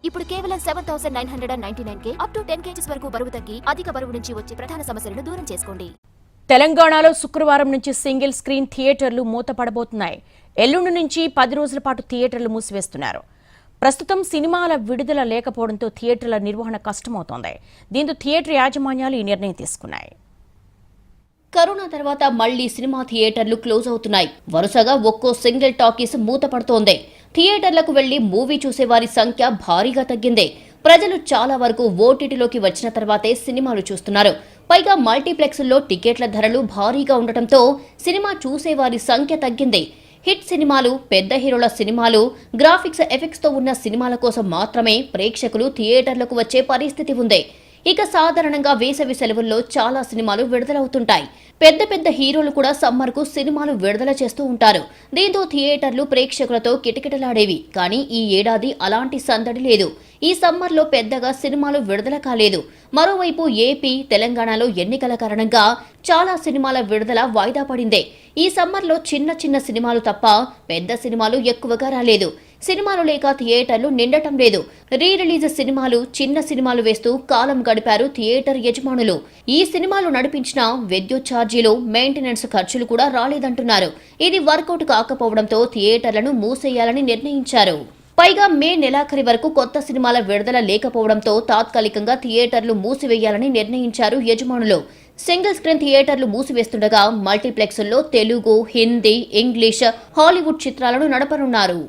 ఇప్పుడు కేవలం 7,999 up to 10 kgs వరకు బరువు తగ్గి అధిక బరువు నుంచి వచ్చే ప్రధాన సమస్యలను దూరం చేసుకోండి. తెలంగాణలో శుక్రవారం నుంచి సింగిల్ స్క్రీన్ థియేటర్లు మూతపడబోతున్నాయి. ఎల్లుండి నుంచి 10 రోజుల పాటు థియేటర్లు మూసివేస్తున్నారు. ప్రస్తుతం సినిమాల విడుదల లేకపోవడంతో థియేటర్ల నిర్వహణ కష్టమవుతోంది. దీంతో థియేటర్ యాజమాన్యాలు ఈ నిర్ణయం తీసుకున్నాయి. కరోనా తర్వాత మళ్లీ సినిమా థియేటర్లు క్లోజ్ అవుతున్నాయి. వరుసగా ఒక్కో సింగిల్ టాకీస్ మూతపడుతోంది. థియేటర్లకు వెళ్లి మూవీ చూసేవారి సంఖ్య భారీగా తగ్గింది. ప్రజలు చాలా వరకు ఓటీటీలోకి వచ్చిన తర్వాతే సినిమాలు చూస్తున్నారు. పైగా మల్టీప్లెక్స్ల్లో టికెట్ల ధరలు భారీగా ఉండటంతో సినిమా చూసేవారి సంఖ్య తగ్గింది. హిట్ సినిమాలు, పెద్ద హీరోల సినిమాలు, గ్రాఫిక్స్ ఎఫెక్ట్స్తో ఉన్న సినిమాల కోసం మాత్రమే ప్రేక్షకులు థియేటర్లకు వచ్చే పరిస్థితి ఉంది. ఇక సాధారణంగా వేసవి సెలవుల్లో చాలా సినిమాలు విడుదలవుతుంటాయి. పెద్ద పెద్ద హీరోలు కూడా సమ్మర్కు సినిమాలు విడుదల చేస్తూ ఉంటారు. దీంతో థియేటర్లు ప్రేక్షకులతో కిటకిటలాడేవి. కానీ ఈ ఏడాది అలాంటి సందడి లేదు. ఈ సమ్మర్లో పెద్దగా సినిమాలు విడుదల కాలేదు. మరోవైపు ఏపీ, తెలంగాణలో ఎన్నికల కారణంగా చాలా సినిమాల విడుదల వాయిదా పడింది. ఈ సమ్మర్లో చిన్న చిన్న సినిమాలు తప్ప పెద్ద సినిమాలు ఎక్కువగా రాలేదు. సినిమాలు లేక థియేటర్లు నిండటం లేదు. రీ రిలీజ్ సినిమాలు, చిన్న సినిమాలు వేస్తూ కాలం గడిపారు థియేటర్ యజమానులు. ఈ సినిమాలు నడిపించిన విద్యుత్ ఛార్జీలు, మెయింటెనెన్స్ ఖర్చులు కూడా రాలేదంటున్నారు. ఇది వర్కౌట్ కాకపోవడంతో థియేటర్లను మూసేయాలని నిర్ణయించారు. పైగా మే నెలాఖరి వరకు కొత్త సినిమాల విడుదల లేకపోవడంతో తాత్కాలికంగా థియేటర్లు మూసివేయాలని నిర్ణయించారు యజమానులు. సింగిల్ స్క్రీన్ థియేటర్లు మూసివేస్తుండగా మల్టీప్లెక్స్ల్లో తెలుగు, హిందీ, ఇంగ్లీష్, హాలీవుడ్ చిత్రాలను నడపనున్నారు.